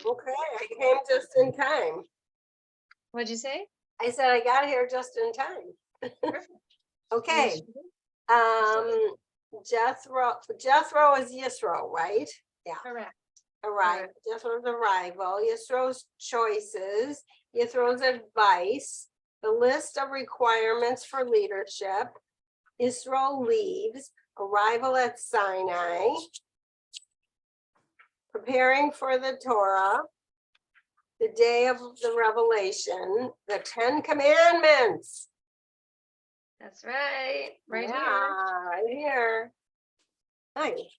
Okay, I came just in time. What'd you say? I said I got here just in time. Perfect. Okay, Yes, Jethro is Yisro, right? Yeah, correct. arrival. Jethro's arrival, Yisro's choices, Yisro's advice, the list of requirements for leadership, Yisro leaves, arrival at Sinai, preparing for the Torah, the day of the revelation, the 10 commandments. That's right. Right Yeah, here. right here. Nice.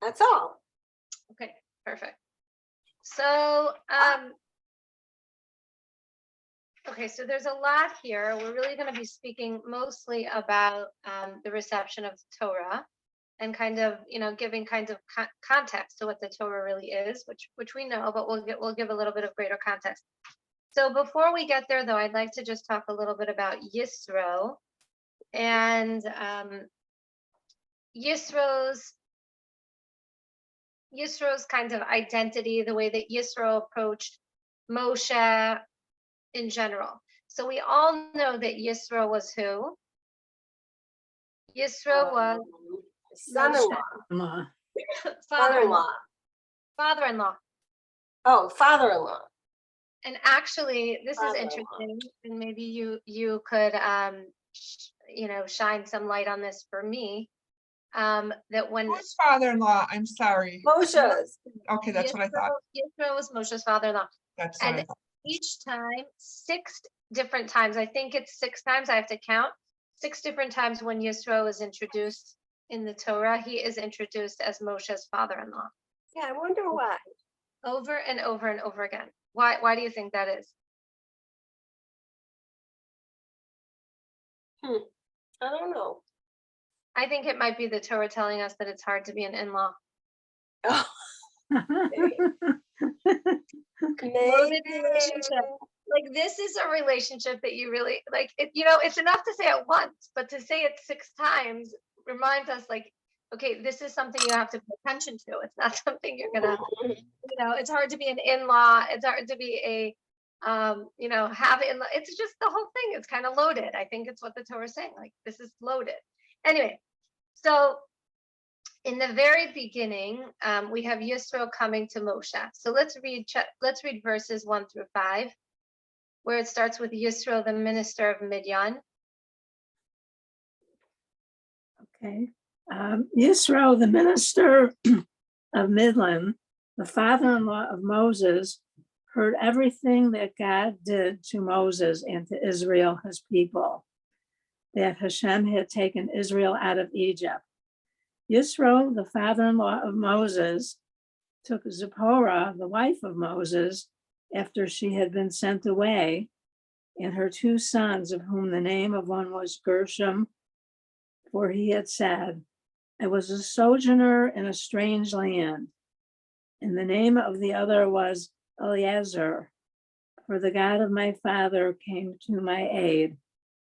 That's all. Okay, perfect. So, okay, so there's a lot here. We're really going to be speaking mostly about the reception of the Torah and kind of, giving kind of context to what the Torah really is, which we know, but we'll give a little bit of greater context. So before we get there, though, I'd like to just talk a little bit about Yisro and Yisro's kind of identity, the way that Yisro approached Moshe in general. So we all know that Yisro was who? Yisro was son-in-law. father-in-law. Father-in-law. Oh, father-in-law. And actually, this is interesting, and maybe you could shine some light on this for me. That when Whose father-in-law? I'm sorry. Moshe's. Okay, that's what I thought. Yisro was Moshe's father-in-law. That's what I And thought. each time, 6 different times, I think it's 6 times, I have to count, 6 different times when Yisro is introduced in the Torah, he is introduced as Moshe's father-in-law. Yeah, I wonder why. Over and over and over again. Why do you think that is? I don't know. I think it might be the Torah telling us that it's hard to be an in-law. Oh, Loaded relationship. Like, this is a relationship that you really like. It's enough to say it once, but to say it 6 times reminds us, like, okay, this is something you have to pay attention to. It's not something you're gonna, it's hard to be an in-law. It's hard to be a, have in. It's just the whole thing. It's kind of loaded. I think it's what the Torah is saying. Like, this is loaded. Anyway, so in the very beginning, we have Yisro coming to Moshe. So let's read verses 1 through 5, where it starts with Yisro, the minister of Midian. Okay. Yisro, the minister of Midian, the father-in-law of Moses, heard everything that God did to Moses and to Israel, his people, that Hashem had taken Israel out of Egypt. Yisro, the father-in-law of Moses, took Zipporah, the wife of Moses, after she had been sent away, and her 2 sons, of whom the name of one was Gershom, for he had said, I was a sojourner in a strange land. And the name of the other was Eleazar, for the God of my father came to my aid,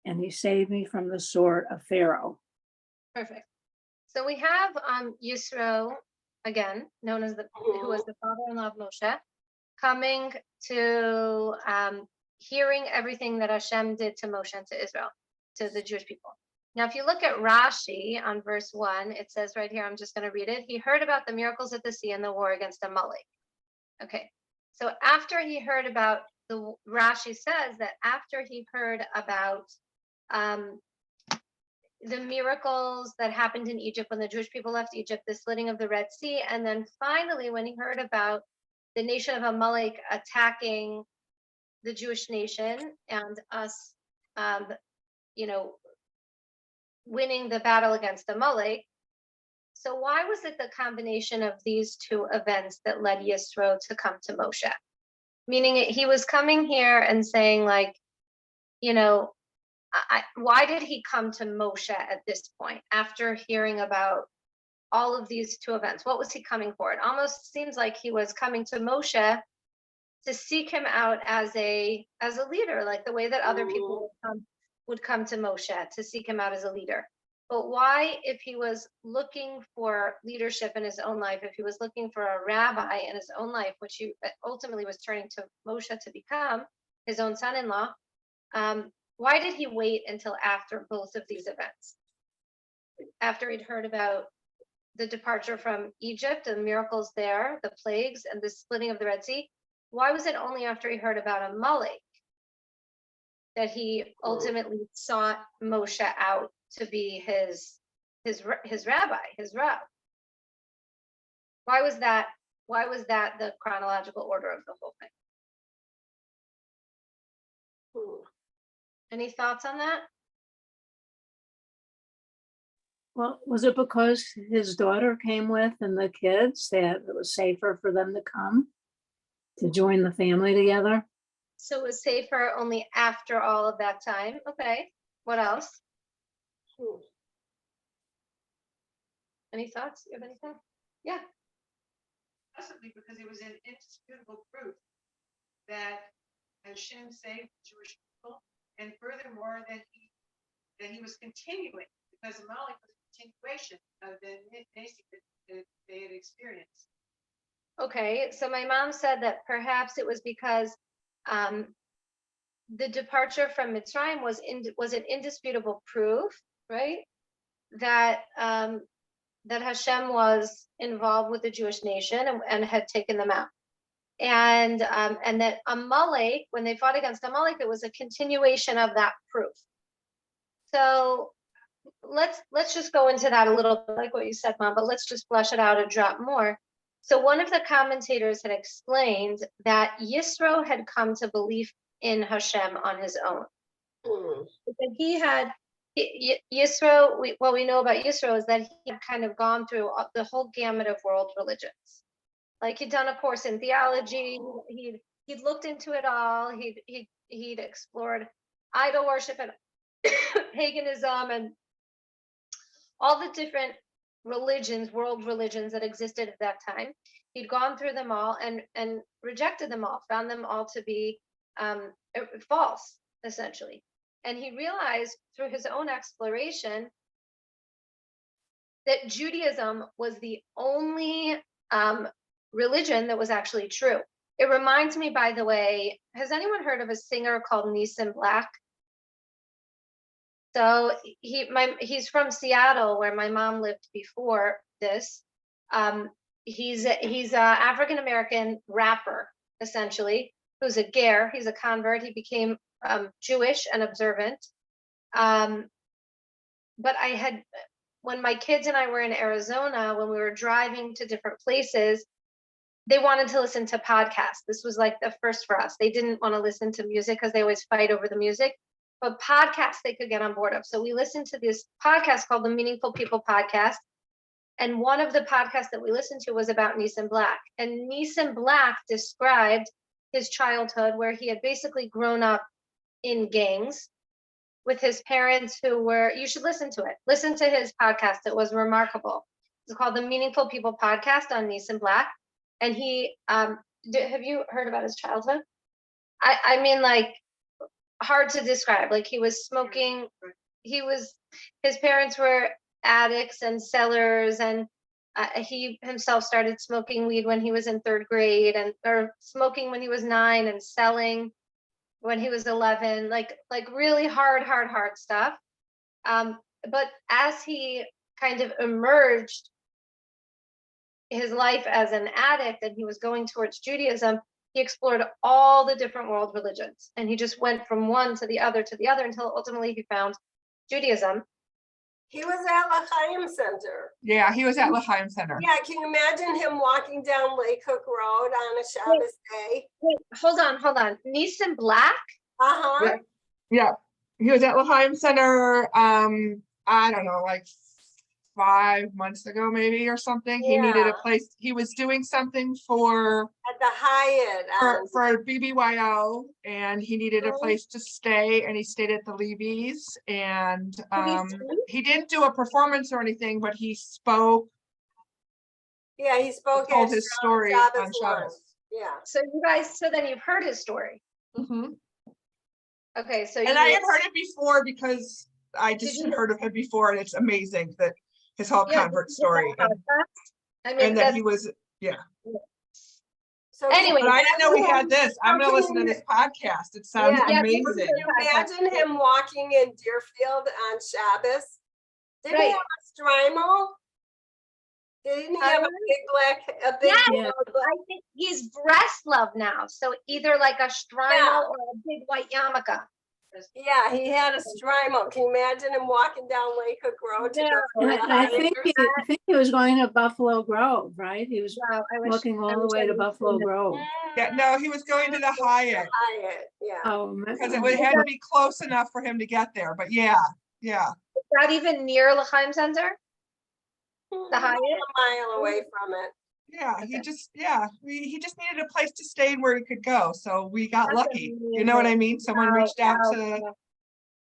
and he saved me from the sword of Pharaoh. Perfect. So we have Yisro, again, known as who was the father-in-law of Moshe, coming to hearing everything that Hashem did to Moshe and to Israel, to the Jewish people. Now, if you look at Rashi on verse 1, it says right here, I'm just going to read it. He heard about the miracles at the sea and the war against Amalek. Okay, so after he heard about Rashi says that after he heard about the miracles that happened in Egypt when the Jewish people left Egypt, the slitting of the Red Sea, and then finally when he heard about the nation of Amalek attacking the Jewish nation and us, winning the battle against Amalek. So why was it the combination of these 2 events that led Yisro to come to Moshe? Meaning he was coming here and saying, like, why did he come to Moshe at this point after hearing about all of these 2 events? What was he coming for? It almost seems like he was coming to Moshe to seek him out as a leader, like the way that other people would come to Moshe to seek him out as a leader. But why, if he was looking for leadership in his own life, if he was looking for a rabbi in his own life, which he ultimately was turning to Moshe to become his own son-in-law, why did he wait until after both of these events? After he'd heard about the departure from Egypt, the miracles there, the plagues, and the splitting of the Red Sea, why was it only after he heard about Amalek that he ultimately sought Moshe out to be his rabbi, his Rav? Why was that the chronological order of the whole thing? Any thoughts on that? Well, was it because his daughter came with and the kids that it was safer for them to come to join the family together? So it was safer only after all of that time. Okay. What else? Any thoughts? You have anything? Yeah. Possibly because it was an indisputable proof that Hashem saved the Jewish people, and furthermore that he was continuing, because Amalek was a continuation of the nation that they had experienced. Okay, so my mom said that perhaps it was because the departure from Mitzrayim was an indisputable proof, right? That that Hashem was involved with the Jewish nation and had taken them out. And that Amalek, when they fought against Amalek, it was a continuation of that proof. So let's just go into that a little bit, like what you said, Mom, but let's just flesh it out a drop more. So one of the commentators had explained that Yisro had come to belief in Hashem on his own. Because Yisro, what we know about Yisro is that he had kind of gone through the whole gamut of world religions. Like he'd done a course in theology, he'd looked into it all, he'd explored idol worship and paganism and all the different religions, world religions that existed at that time. He'd gone through them all and rejected them all, found them all to be false, essentially. And he realized through his own exploration that Judaism was the only religion that was actually true. It reminds me, by the way, has anyone heard of a singer called Nissim Black? So he's from Seattle, where my mom lived before this. He's a African-American rapper, essentially, who's a ger. He's a convert. He became Jewish and observant. But when my kids and I were in Arizona, when we were driving to different places, they wanted to listen to podcasts. This was like the first for us. They didn't want to listen to music because they always fight over the music, but podcasts they could get on board of. So we listened to this podcast called the Meaningful People Podcast. And one of the podcasts that we listened to was about Nissim Black. And Nissim Black described his childhood, where he had basically grown up in gangs with his parents who were, you should listen to it. Listen to his podcast. It was remarkable. It's called the Meaningful People Podcast on Nissim Black. And he, have you heard about his childhood? I mean, like, hard to describe. Like, he was smoking, his parents were addicts and sellers, and he himself started smoking weed when he was in 3rd grade, or smoking when he was 9 and selling when he was 11, like really hard stuff. But as he kind of emerged his life as an addict and he was going towards Judaism, he explored all the different world religions, and he just went from one to the other until ultimately he found Judaism. He was at L'Chaim Center. Yeah, he was at L'Chaim Center. Yeah, can you imagine him walking down Lake Hook Road on a Shabbos day? Wait, hold on. Nissim Black? Uh-huh. Yeah, he was at L'Chaim Center, I don't know, like 5 months ago, maybe, or something. He needed a Yeah. place. He was doing something for At the Hyatt. for BBYO, and he needed a Mhm. place to stay, and he stayed at the Levy's, and Levy's? he didn't do a performance or anything, but he spoke, Yeah, he spoke told at his story on Shabbos lunch. Shabbos. Yeah. So then you've heard his story. Mhm. Okay, so And I had heard it before because I just Did had you- heard of him before, and it's amazing that his whole Yeah, convert did you hear story, that podcast? I mean, and that he was, So Anyway, but I didn't know we had this. I'm gonna How can listen to you- this podcast. It sounds Yeah, amazing. this is Can you imagine him walking in Deerfield on Shabbos? Didn't he Right. have a strimel? Didn't he have a Um, big black, a big? Yes. Yeah. I think he's Breslov now, so either like a Strymel or a big white yarmulke. Yeah, he had a strimel. Can you imagine him walking down Lake Hook Road to Yeah. go? And to the I Hyatt? think he was going to Buffalo Grove, right? He was Wow, I wish. walking I all the wish way I to would've Buffalo seen it. Grove. Yeah, no, he was going to the Hyatt Hyatt, yeah. Oh, because it would had to be close enough for him to get there. But yeah. Is that even near L'Chaim Center? The Hyatt? A mile away from it. Yeah, Okay. he just needed a place to stay and where he could go. So we got That's lucky. You know what I mean? Someone Wow, reached out wow, to, wow.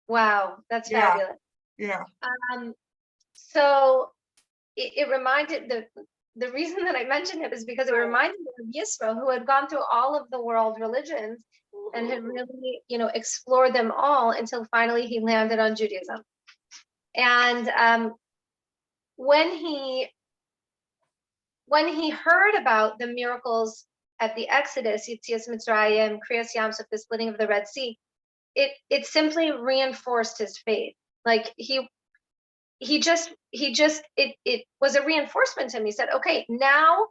Wow, that's Yeah. fabulous. yeah. So it reminded the reason that I mentioned him is because it reminded me of Yisro, who had gone through all of the world religions and had really, explored them all until finally he landed on Judaism. And when he heard about the miracles at the Exodus, Yetzias Mitzrayim, Kriyas Yamsuf, the splitting of the Red Sea, it simply reinforced his faith. Like it was a reinforcement to him. He said, okay, now,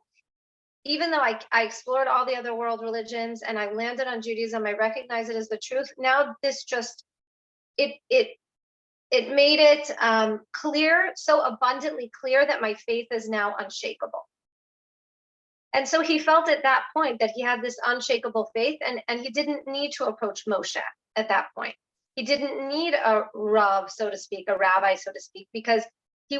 even though I explored all the other world religions and I landed on Judaism, I recognize it as the truth. Now this just, it made it clear, so abundantly clear that my faith is now unshakable. And so he felt at that point that he had this unshakable faith, and he didn't need to approach Moshe at that point. He didn't need a rav, so to speak, a rabbi, so to speak, because he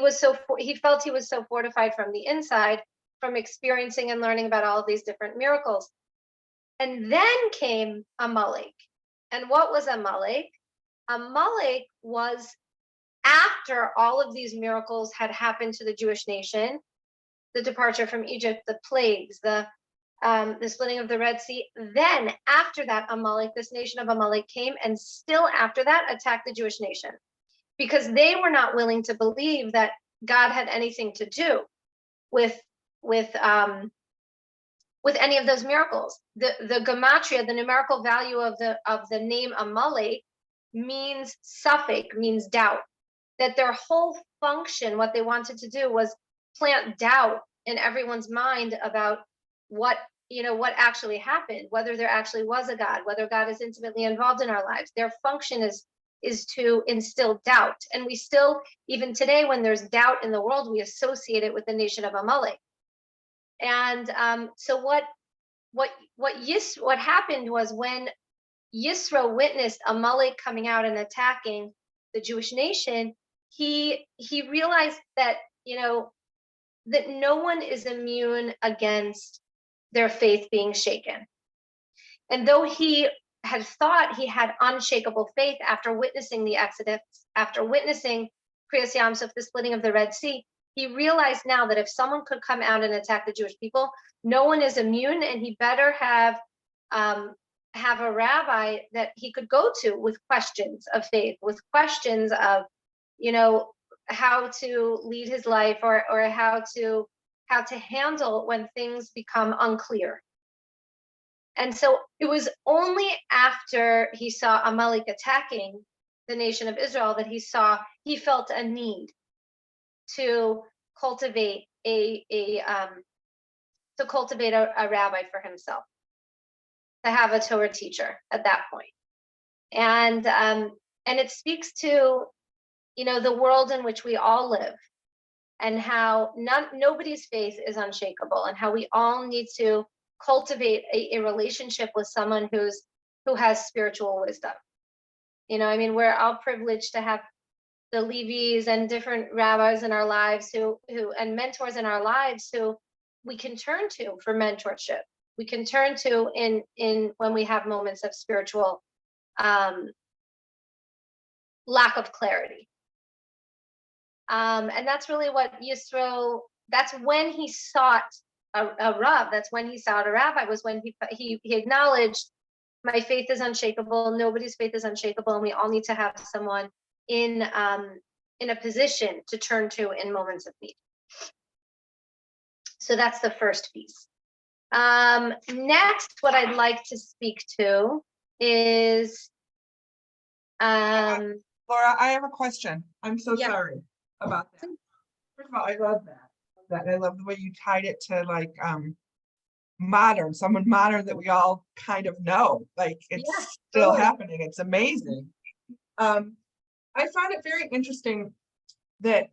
felt he was so fortified from the inside, from experiencing and learning about all of these different miracles. And then came Amalek. And what was Amalek? Amalek was after all of these miracles had happened to the Jewish nation, the departure from Egypt, the plagues, the splitting of the Red Sea. Then after that, Amalek, this nation of Amalek came and still after that attacked the Jewish nation because they were not willing to believe that God had anything to do with any of those miracles. The gematria, the numerical value of the name Amalek means suffix, means doubt. That their whole function, what they wanted to do was plant doubt in everyone's mind about what actually happened, whether there actually was a God, whether God is intimately involved in our lives. Their function is to instill doubt. And we still, even today, when there's doubt in the world, we associate it with the nation of Amalek. And so what happened was when Yisro witnessed Amalek coming out and attacking the Jewish nation, he realized that that no one is immune against their faith being shaken. And though he had thought he had unshakable faith after witnessing the Exodus, after witnessing Kriyas Yamsuf, the splitting of the Red Sea, he realized now that if someone could come out and attack the Jewish people, no one is immune, and he better have a rabbi that he could go to with questions of faith, with questions of, how to lead his life or how to handle when things become unclear. And so it was only after he saw Amalek attacking the nation of Israel that he felt a need to cultivate a rabbi for himself, to have a Torah teacher at that point. And it speaks to the world in which we all live, and how nobody's faith is unshakable, and how we all need to cultivate a relationship with someone who has spiritual wisdom. We're all privileged to have the Levis and different rabbis in our lives who and mentors in our lives who we can turn to for mentorship. We can turn to in when we have moments of spiritual lack of clarity. And that's really what Yisro, that's when he sought a Rav, that's when he sought a rabbi, was when he acknowledged, my faith is unshakable, nobody's faith is unshakable, and we all need to have someone in a position to turn to in moments of need. So that's the first piece. Next, what I'd like to speak to is Laura, I have a question. I'm so Yeah. sorry about that. First of all, I love that. I love the way you tied it to like modern, someone modern that we all kind of know. Like it's Yeah, still totally. happening. It's amazing. I find it very interesting that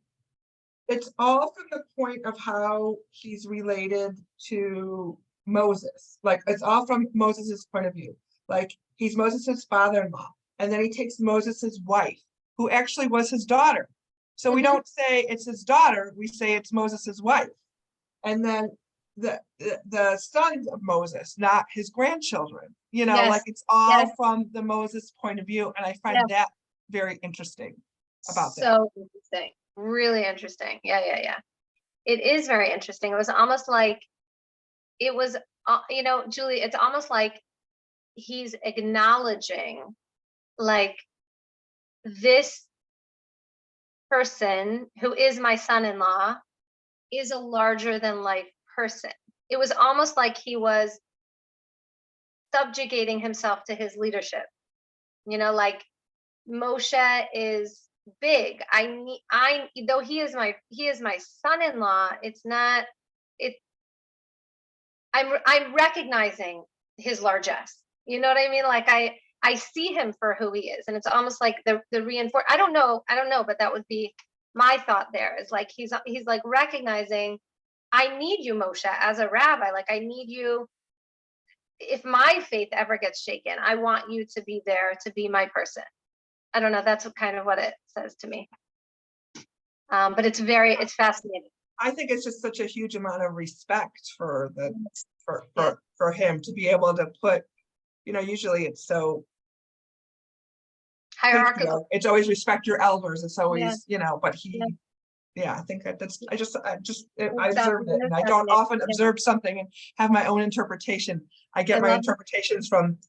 it's all from the point of how he's related to Moses. Like it's all from Moses's point of view. Like he's Moses's father-in-law, and then he takes Moses's wife, who actually was his daughter. So we don't say it's his daughter, we say it's Moses's wife. And then the sons of Moses, not his grandchildren, you know, Yes. like it's all Yes. from the Moses point of view. And I find Yes. that very interesting about that. So interesting. Really interesting. Yeah. It is very interesting. It was almost like it was, Julie, it's almost like he's acknowledging like this person who is my son-in-law is a larger than life person. It was almost like he was subjugating himself to his leadership. Like Moshe is big. Though he is my son-in-law, I'm recognizing his largesse. You know what I mean? Like I see him for who he is. And it's almost like the reinforce. I don't know, but that would be my thought there is like, he's like recognizing, I need you, Moshe, as a rabbi. Like I need you. If my faith ever gets shaken, I want you to be there to be my person. I don't know. That's kind of what it says to me. But it's fascinating. I think it's just such a huge amount of respect for for him to be able to put, usually it's so Hierarchical. it's always respect your elders. It's always, Yeah. but he, Yeah. I think that's, I It's observed it, and I don't fascinating. often Yeah. observe something and have my own interpretation. I get I my love it. interpretations from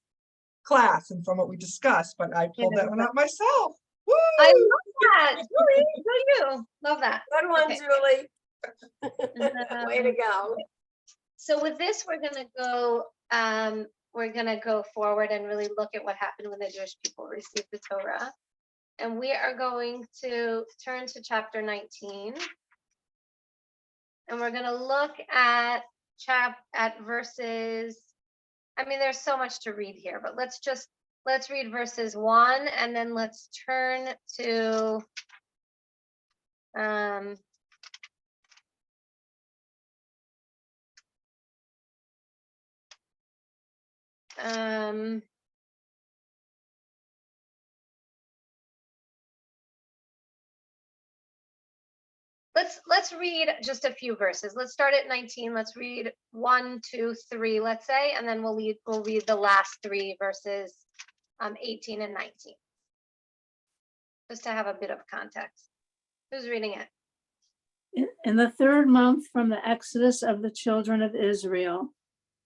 class and from what we discussed, but I pulled that one out myself. Woo! I love that. Julie, go you. Love that. Good one, Okay. Julie. Way to Um, go. So with this, we're gonna go forward and really look at what happened when the Jewish people received the Torah. And we are going to turn to chapter 19. And we're gonna look at verses. I mean, there's so much to read here, but let's read verses 1 and then let's turn to let's read just a few verses. Let's start at 19. Let's read 1, 2, 3, let's say, and then we'll read the last 3 verses, 18 and 19. Just to have a bit of context. Who's reading it? In the 3rd month from the exodus of the children of Israel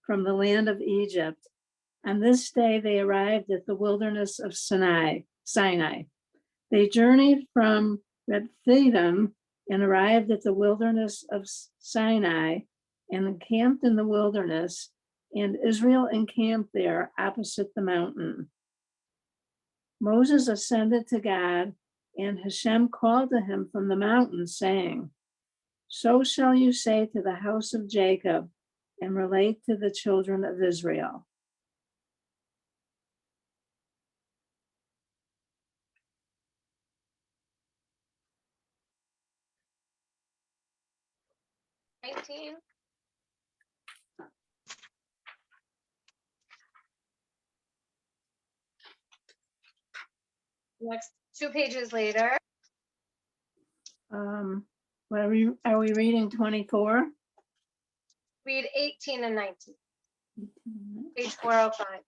from the land of Egypt, on this day they arrived at the wilderness of Sinai. They journeyed from Rephidim and arrived at the wilderness of Sinai and encamped in the wilderness, and Israel encamped there opposite the mountain. Moses ascended to God, and Hashem called to him from the mountain, saying, "So shall you say to the house of Jacob and relate to the children of Israel." Next 2 pages later. What are we reading 24? Read 18 and 19. Page 405.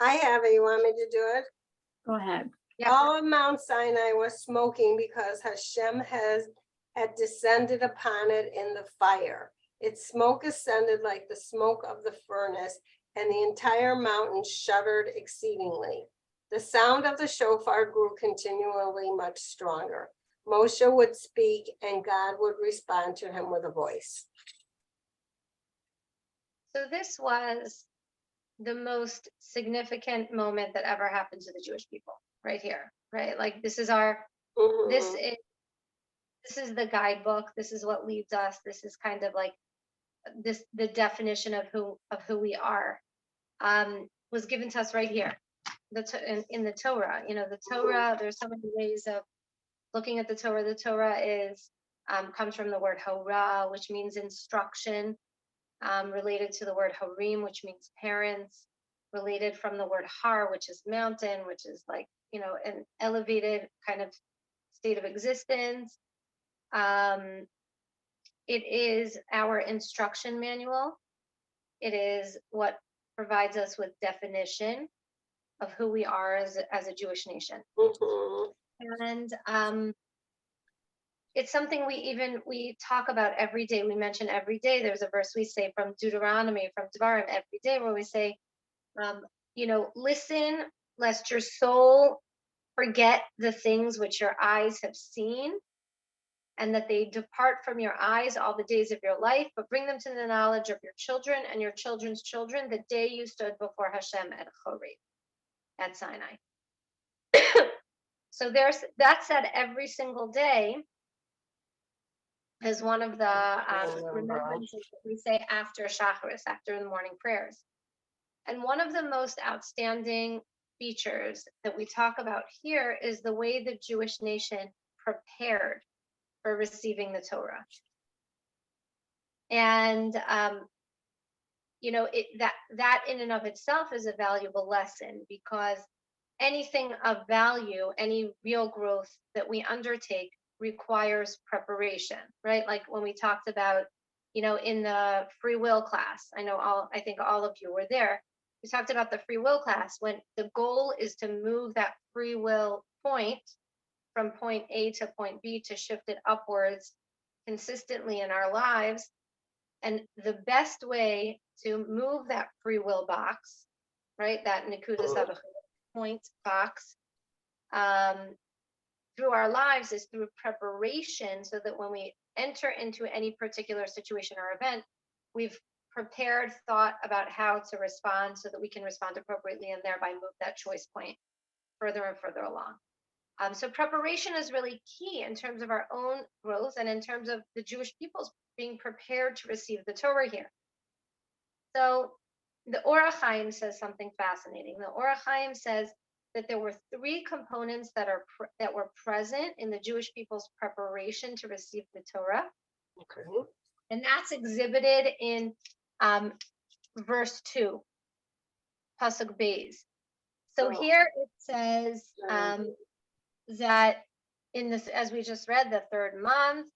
I have it. You want me to do it? Go ahead. Yeah. All of Mount Sinai was smoking because Hashem had descended upon it in the fire. Its smoke ascended like the smoke of the furnace, and the entire mountain shuddered exceedingly. The sound of the shofar grew continually much stronger. Moshe would speak and God would respond to him with a voice. So this was the most significant moment that ever happened to the Jewish people right here, right? Like this is Mhm. this is the guidebook. This is what leads us. This is kind of like the definition of who we are. Was given to us right here, in the Torah. You know, the Torah. There's so many ways of looking at the Torah. The Torah is comes from the word Hora, which means instruction, related to the word Harim, which means parents, related from the word Har, which is mountain, which is like, you know, an elevated kind of state of existence. It is our instruction manual. It is what provides us with definition of who we are as a Jewish nation. Mhm. And it's something we talk about every day. We mention every day. There's a verse we say from Deuteronomy, from Devarim every day, where we say, you know, listen, lest your soul forget the things which your eyes have seen, and that they depart from your eyes all the days of your life, but bring them to the knowledge of your children and your children's children, the day you stood before Hashem at Horeb, at Sinai. So that's said every single day as one of the remembrances that we say after Shacharis, after the morning prayers. And one of the most outstanding features that we talk about here is the way the Jewish nation prepared for receiving the Torah. And you know, that in and of itself is a valuable lesson, because anything of value, any real growth that we undertake requires preparation, right? Like when we talked about, you know, in the free will class, I think all of you were there. We talked about the free will class, when the goal is to move that free will point from point A to point B, to shift it upwards consistently in our lives. And the best way to move that free will box, right, that Nikudas point box, through our lives, is through preparation, so that when we enter into any particular situation or event, we've prepared, thought about how to respond, so that we can respond appropriately and thereby move that choice point further and further along. So preparation is really key in terms of our own growth and in terms of the Jewish people's being prepared to receive the Torah here. So the Or HaChaim says something fascinating. The Or HaChaim says that there were three components that were present in the Jewish people's preparation to receive the Torah. Okay. And that's exhibited in verse 2, Pasuk Beis. So here it says that in this, as we just read, the third month,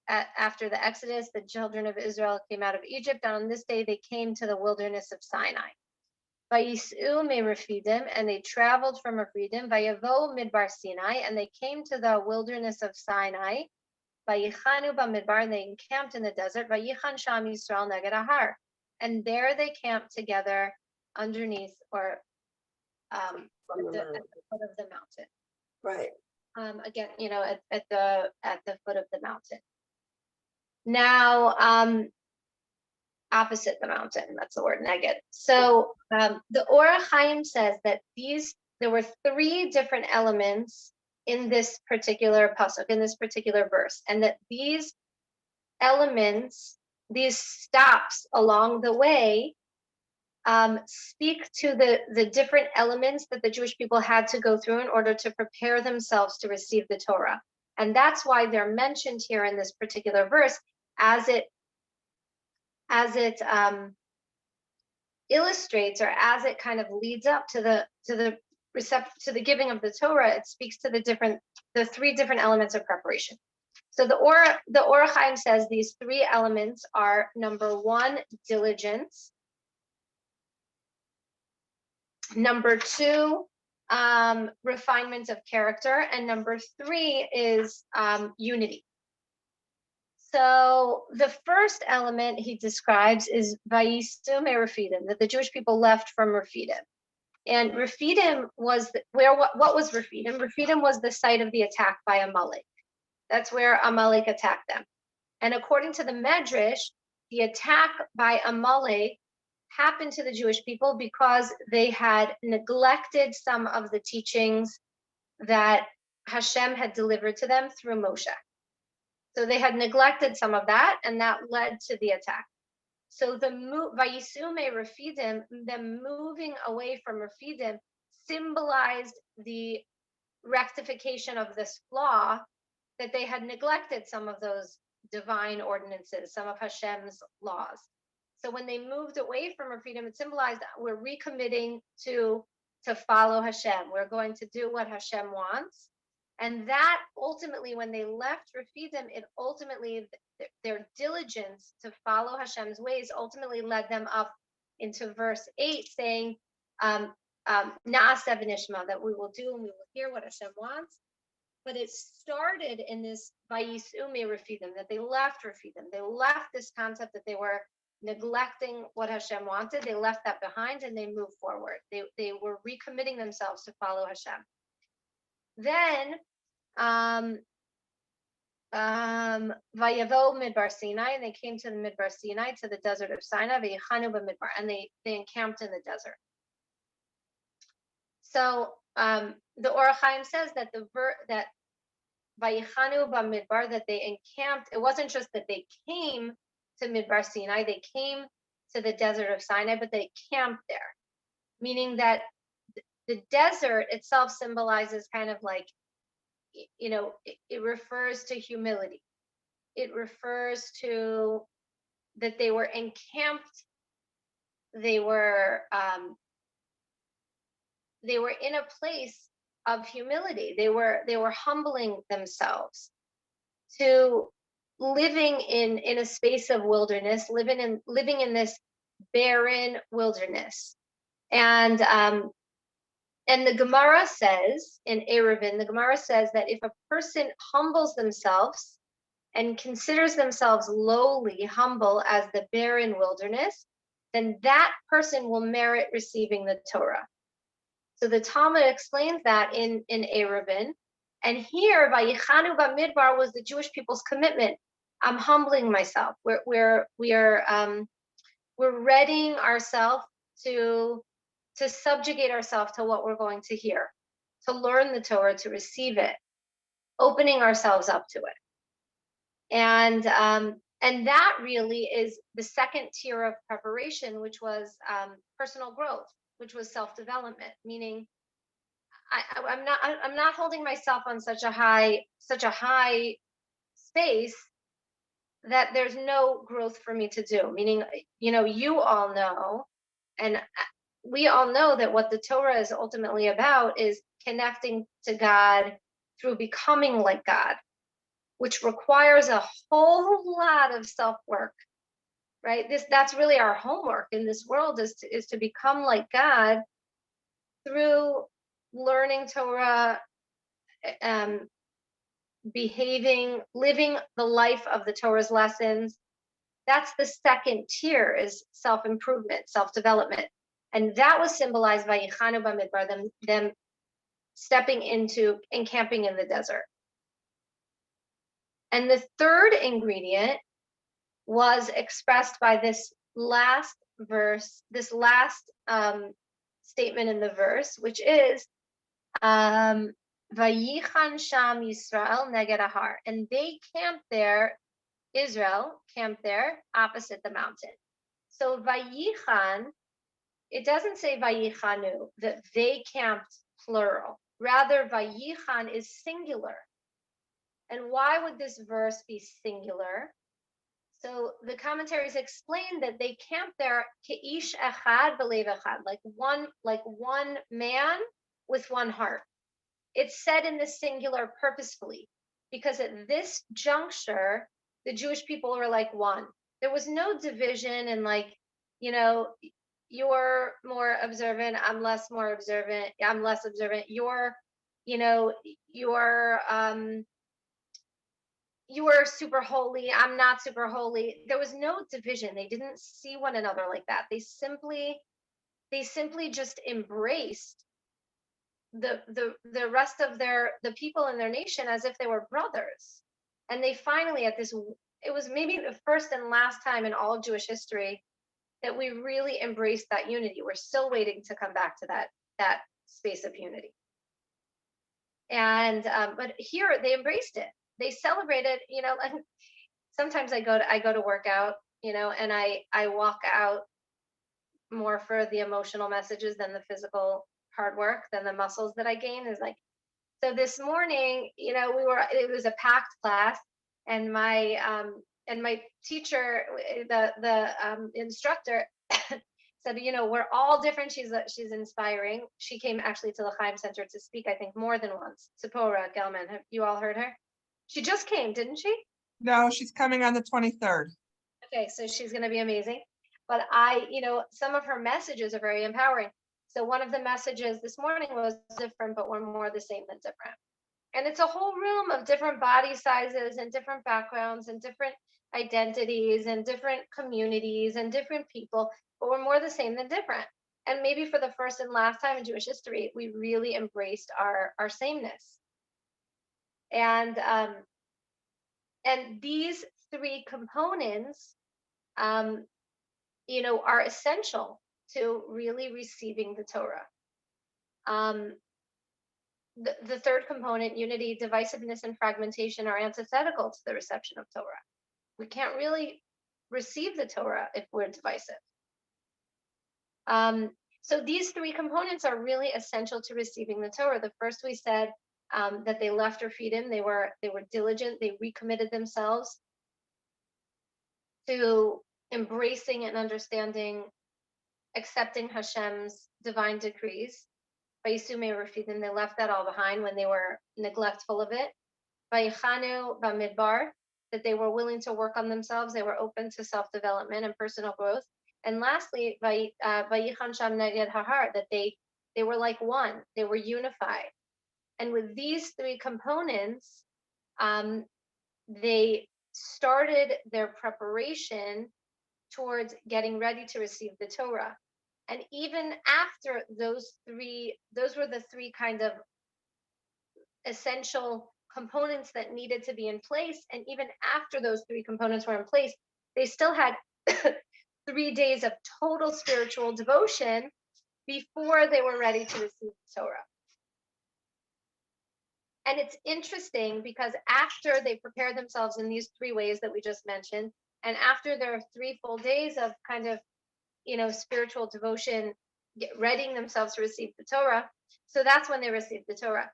after the Exodus, the children of Israel came out of Egypt. And on this day, they came to the wilderness of Sinai. Vayis'u me Refidim, and they traveled from Refidim. Vayavo midbar Sinai, and they came to the wilderness of Sinai. Vayichanu bamidbar, and they encamped in the desert. Vayichan sham Yisrael neged ahar, and there they camped together underneath, or at the foot of the mountain. Right. Again, you know, at the foot of the mountain. Now, opposite the mountain, that's the word, neged. So the Or HaChaim says that there were three different elements in this particular pasuk, in this particular verse, and that these elements, these stops along the way, speak to the different elements that the Jewish people had to go through in order to prepare themselves to receive the Torah. And that's why they're mentioned here in this particular verse, as it illustrates, or as it kind of leads up to the giving of the Torah. It speaks to the three different elements of preparation. So the Or HaChaim says these three elements are: number one, diligence; number two, refinement of character; and number three is unity. So the first element he describes is Vayis'u me Refidim, that the Jewish people left from Refidim. And Rephidim was what was Rephidim? Rephidim was the site of the attack by Amalek. That's where Amalek attacked them. And according to the Medrash, the attack by Amalek happened to the Jewish people because they had neglected some of the teachings that Hashem had delivered to them through Moshe. So they had neglected some of that, and that led to the attack. So the Vayisume Rephidim, them moving away from Rephidim, symbolized the rectification of this flaw, that they had neglected some of those divine ordinances, some of Hashem's laws. So when they moved away from Rephidim, it symbolized we're recommitting to follow Hashem. We're going to do what Hashem wants. And that ultimately, when they left Rephidim, it ultimately, their diligence to follow Hashem's ways ultimately led them up into verse 8, saying, Na'aseh v'nishma, that we will do and we will hear what Hashem wants. But it started in this Vayisume Rephidim, that they left Rephidim. They left this concept that they were neglecting what Hashem wanted. They left that behind and they moved forward. They were recommitting themselves to follow Hashem. Then, Vayavo Midbar Sinai, and they came to the Midbar Sinai, to the desert of Sinai, Vayachanu b'Midbar, and they encamped in the desert. So the Or HaChaim says that that Vayachanu b'Midbar, that they encamped, it wasn't just that they came to Midbar Sinai, they came to the desert of Sinai, but they camped there, meaning that the desert itself symbolizes kind of like, you know, it refers to humility. It refers to that they were encamped, they were in a place of humility. They were humbling themselves to living in a space of wilderness, living in this barren wilderness. And the Gemara says in Eruvin, the Gemara says that if a person humbles themselves and considers themselves lowly, humble as the barren wilderness, then that person will merit receiving the Torah. So the Talmud explains that in Eruvin. And here, Vayichanu b'Midbar was the Jewish people's commitment. I'm humbling myself. We're readying ourselves to subjugate ourselves to what we're going to hear, to learn the Torah, to receive it, opening ourselves up to it. And that really is the second tier of preparation, which was personal growth, which was self-development, meaning I'm not holding myself on such a high space that there's no growth for me to do. Meaning, you know, you all know, and we all know that what the Torah is ultimately about is connecting to God through becoming like God, which requires a whole lot of self-work, right? That's really our homework in this world, is to become like God through learning Torah, behaving, living the life of the Torah's lessons. That's the second tier, is self-improvement, self-development. And that was symbolized by Yichanu b'Midbar, them stepping into and camping in the desert. And the third ingredient was expressed by this last verse, this last statement in the verse, which is Vayichan Sham Yisrael Neged Ahar, and they camped there. Israel camped there opposite the mountain. So Vayichan, it doesn't say Vayichanu, that they camped plural. Rather, Vayichan is singular. And why would this verse be singular? So the commentaries explain that they camped there Ke'ish Echad B'Lev Echad, like one man with one heart. It's said in the singular purposefully, because at this juncture, the Jewish people were like one. There was no division and like, you know, you're more observant, I'm less observant, you're, you know, you were super holy, I'm not super holy. There was no division. They didn't see one another like that. They simply they simply just embraced the rest of the people in their nation as if they were brothers. And they finally, at this, it was maybe the first and last time in all of Jewish history that we really embraced that unity. We're still waiting to come back to that space of unity. And but here they embraced it. They celebrated, you know. And sometimes I go to work out, you know, and I walk out more for the emotional messages than the physical hard work, than the muscles that I gain. Is like, so this morning, you know, it was a packed class, and my teacher, the instructor, said, you know, we're all different. She's inspiring. She came actually to the Chaim Center to speak, I think, more than once. Tzipora Gelman, have you all heard her? She just came, didn't she? No, she's coming on the 23rd. Okay, so she's going to be amazing. But you know, some of her messages are very empowering. So one of the messages this morning was different, but we're more the same than different. And it's a whole room of different body sizes and different backgrounds and different identities and different communities and different people, but we're more the same than different. And maybe for the first and last time in Jewish history, we really embraced our sameness. And these three components, you know, are essential to really receiving the Torah. The third component, unity, divisiveness, and fragmentation, are antithetical to the reception of Torah. We can't really receive the Torah if we're divisive. So these three components are really essential to receiving the Torah. The first, we said that they left Refidim. They were diligent. They recommitted themselves to embracing and understanding, accepting Hashem's divine decrees. Vayisume Refidim, they left that all behind when they were neglectful of it. Vayichanu Bamidbar, that they were willing to work on themselves. They were open to self-development and personal growth. And lastly, Vayichan Sham Neged Hahar, that they were like one. They were unified. And with these three components, they started their preparation towards getting ready to receive the Torah. And even after those were the three kind of essential components that needed to be in place. And even after those three components were in place, they still had 3 days of total spiritual devotion before they were ready to receive the Torah. And it's interesting because after they prepared themselves in these 3 ways that we just mentioned, and after their 3 full days of kind of, you know, spiritual devotion, readying themselves to receive the Torah, so that's when they received the Torah.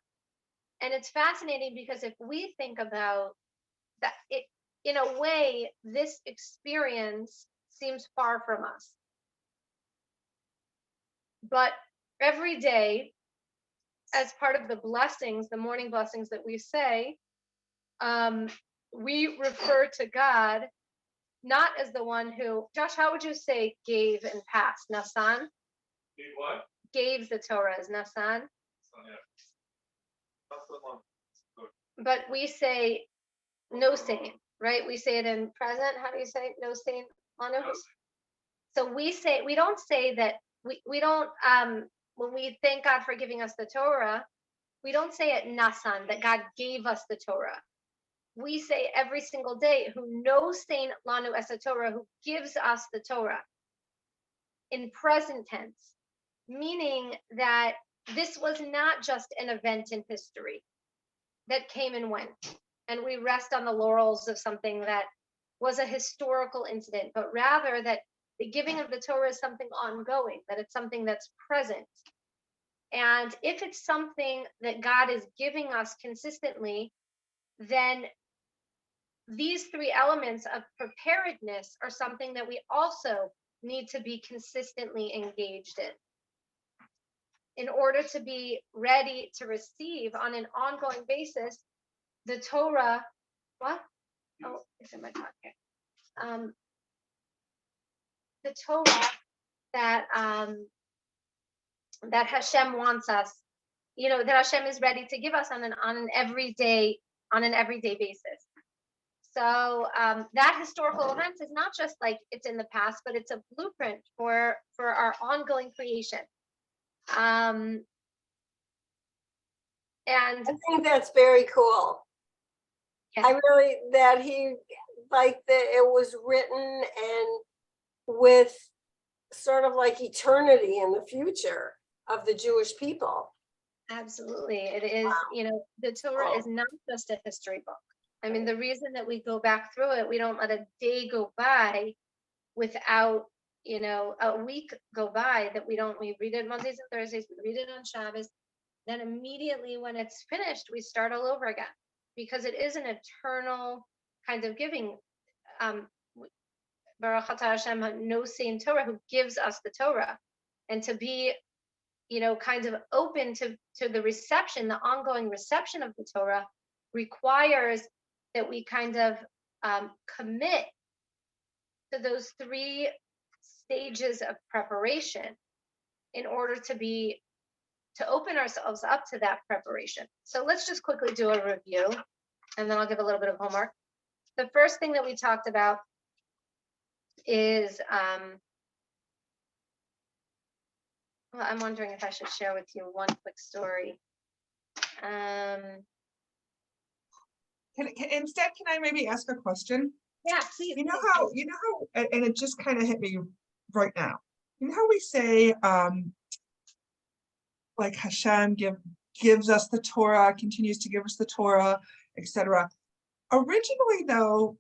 And it's fascinating because if we think about that, it, in a way, this experience seems far from us. But every day, as part of the blessings, the morning blessings that we say, we refer to God not as the one who, Josh, how would you say gave and passed? Nasan? Gave what? Gave the Torah as Nasan. So, yeah. That's the one. Good. But we say no saint, right? We say it in present. How do you say no saint? Manu? No. So we don't say that, we don't, when we thank God for giving us the Torah, we don't say it Nasan, that God gave us the Torah. We say every single day, who knows Saint Lanu Esa Torah, who gives us the Torah, in present tense, meaning that this was not just an event in history that came and went, and we rest on the laurels of something that was a historical incident, but rather that the giving of the Torah is something ongoing, that it's something that's present. And if it's something that God is giving us consistently, then these 3 elements of preparedness are something that we also need to be consistently engaged in order to be ready to receive on an ongoing basis the Torah. What? Oh, it's in my pocket. The Torah that that Hashem wants us, you know, that Hashem is ready to give us on an everyday basis. So that historical event is not just like it's in the past, but it's a blueprint for our ongoing creation. And I think that's very cool. Yeah. I really, that he, like, that it was written and with sort of like eternity in the future of the Jewish people. absolutely, it is, you know, the Torah is not just a history book. I mean, the reason that we go back through it, we don't let a day go by without, you know, a week go by that we read it Mondays and Thursdays, we read it on Shabbos, then immediately when it's finished, we start all over again, because it is an eternal kind of giving. Baruch atah Hashem Nosein Torah, who gives us the Torah, and to be, you know, kind of open to the reception, the ongoing reception of the Torah requires that we kind of commit to those 3 stages of preparation in order to open ourselves up to that preparation. So let's just quickly do a review, and then I'll give a little bit of homework. The first thing that we talked about is, well, I'm wondering if I should share with you one quick story. Instead, can I maybe ask a question? Yeah, please. You know please, how, please. and it just kind of hit me right now. You know how we say, like Hashem gives us the Torah, continues to give us the Torah, etc. Originally, though,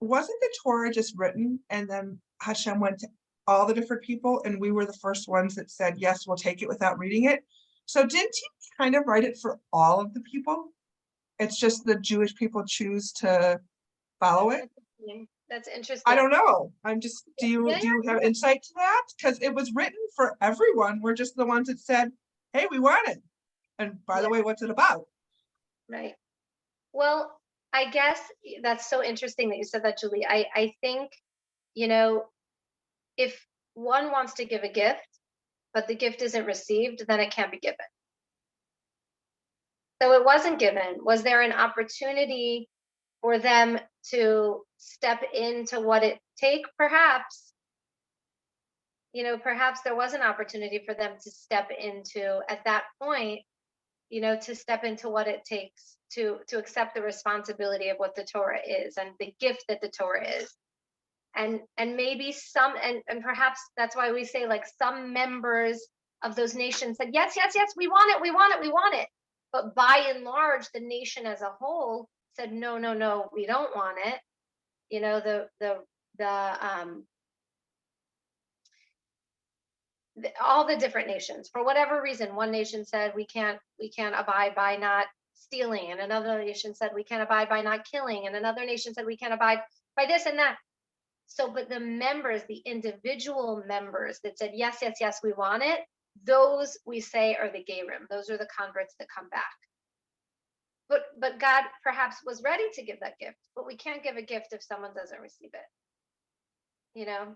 wasn't the Torah just written and then Hashem went to all the different people and we were the first ones that said, yes, we'll take it without reading it? So didn't he kind of write it for all of the people? It's just the Jewish people choose to follow it? That's interesting. I don't know. I'm just, do you Yeah, have insight to that? Because it was written for everyone. We're just the ones that said, hey, we want it. And by the way, what's it about? Right. Well, I guess that's so interesting that you said that, Julie. I think, you know, if one wants to give a gift, but the gift isn't received, then it can't be given. So it wasn't given. Was there an opportunity for them to step into what it take? Perhaps, you know, perhaps there was an opportunity for them to step into, at that point, you know, to step into what it takes to accept the responsibility of what the Torah is and the gift that the Torah is. And maybe some, and perhaps that's why we say, like, some members of those nations said, yes, yes, yes, we want it, we want it, we want it. But by and large, the nation as a whole said, no, no, no, we don't want it. You know, all the different nations, for whatever reason, one nation said we can't abide by not stealing, and another nation said we can't abide by not killing, and another nation said we can't abide by this and that. So, but the members, the individual members that said, yes, yes, yes, we want it, those we say are the Gerim. Those are the converts that come back. But God perhaps was ready to give that gift, but we can't give a gift if someone doesn't receive it. You know?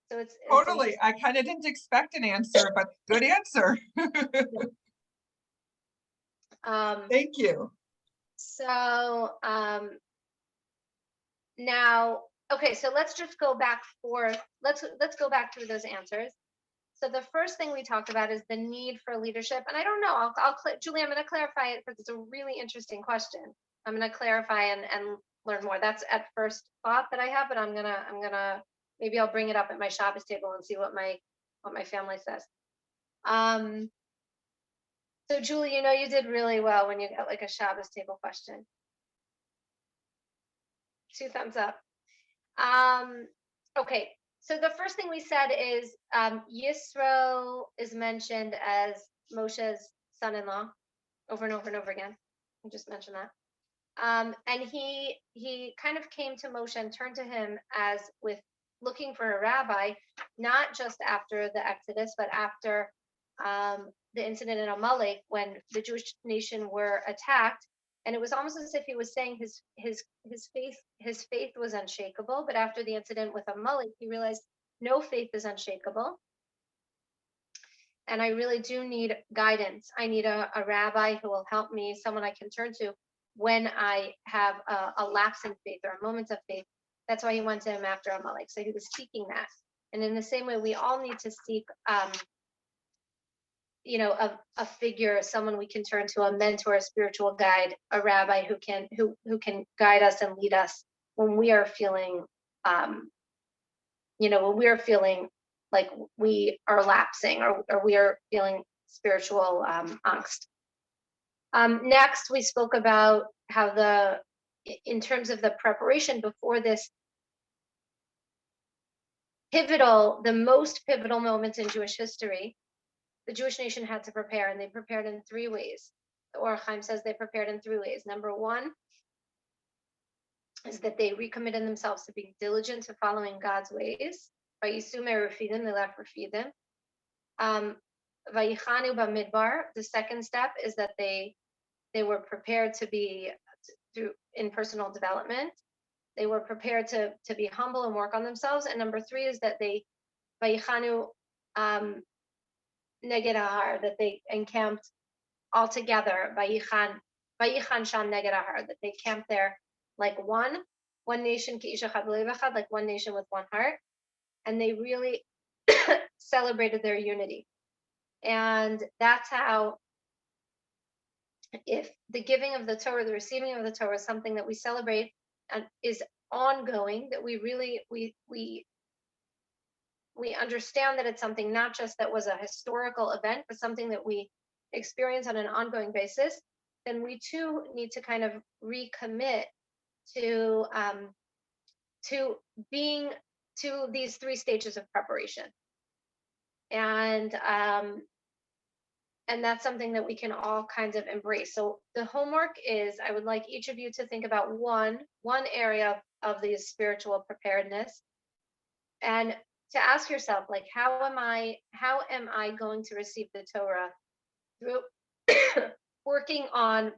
So it's Totally. I kind of didn't expect an answer, but good answer. Thank you. So now, okay, so let's just go back let's go back through those answers. So the first thing we talked about is the need for leadership. And I don't know, Julie, I'm going to clarify it because it's a really interesting question. I'm going to clarify and learn more. That's at first thought that I have, but I'm gonna maybe I'll bring it up at my Shabbos table and see what my family says. So Julie, you know, you did really well when you got like a Shabbos table question. 2 thumbs up. Okay, so the first thing we said is Yisro is mentioned as Moshe's son-in-law over and over and over again. I just mentioned that. And he kind of came to Moshe and turned to him as with looking for a rabbi, not just after the Exodus, but after the incident in Amalek when the Jewish nation were attacked. And it was almost as if he was saying his faith was unshakable. But after the incident with Amalek, he realized no faith is unshakable. And I really do need guidance. I need a rabbi who will help me, someone I can turn to. when I have a lapse in faith or a moment of faith. That's why he went to him after Amalek. So he was seeking that. And in the same way, we all need to seek, you know, a figure, someone we can turn to, a mentor, a spiritual guide, a rabbi who can guide us and lead us when we are feeling, you know, when we are feeling like we are lapsing or we are feeling spiritual angst. Next, we spoke about how in terms of the preparation before this the most pivotal moment in Jewish history, the Jewish nation had to prepare, and they prepared in 3 ways. The Or Chaim says they prepared in 3 ways. Number 1 is that they recommitted themselves to being diligent to following God's ways. Vayisume Refidim, they left Refidim. Vayichanu Bamidbar, the second step is that they were prepared to be in personal development. They were prepared to be humble and work on themselves. And number 3 is that they Vayichanu Neged Ahar, that they encamped all together, Vayichan Sham Neged Ahar, that they camped there like one nation, Ki Ish Echad B'Lev Echad, like one nation with one heart. And they really celebrated their unity. And that's how, if the giving of the Torah, the receiving of the Torah is something that we celebrate and is ongoing, that we really, we understand that it's something not just that was a historical event, but something that we experience on an ongoing basis, then we too need to kind of recommit to being to these 3 stages of preparation. And that's something that we can all kind of embrace. So the homework is, I would like each of you to think about one area of the spiritual preparedness, and to ask yourself, like, how am I going to receive the Torah through working on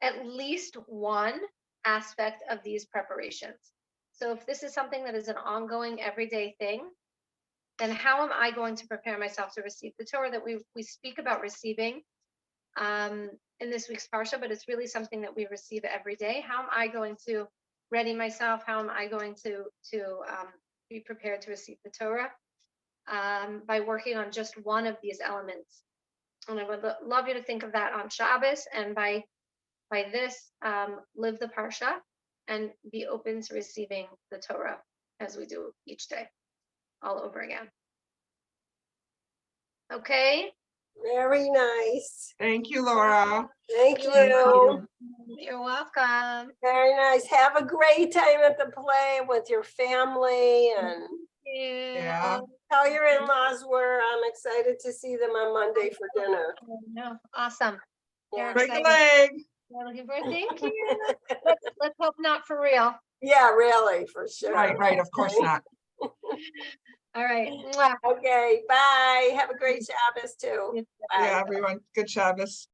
at least one aspect of these preparations. So if this is something that is an ongoing everyday thing, then how am I going to prepare myself to receive the Torah that we speak about receiving in this week's Parsha, but it's really something that we receive every day. How am I going to ready myself? How am I going to be prepared to receive the Torah? By working on just one of these elements. And I would love you to think of that on Shabbos, and by this, live the Parsha and be open to receiving the Torah as we do each day, all over again. Okay? Very nice. Thank you, Laura. Thank You're you. You're welcome. Very nice. Have a great time at the play with your family, and Yeah. tell your in-laws I'm excited to see them on Monday for dinner. No, awesome. Yeah. Break a excited. leg. We're looking forward. Thank you. Let's hope not for real. Yeah, really, for sure. Right, of course not. All right. Mwah. Okay, bye. Have a great Shabbos too. Yes. Bye. Yeah, everyone. Good Shabbos.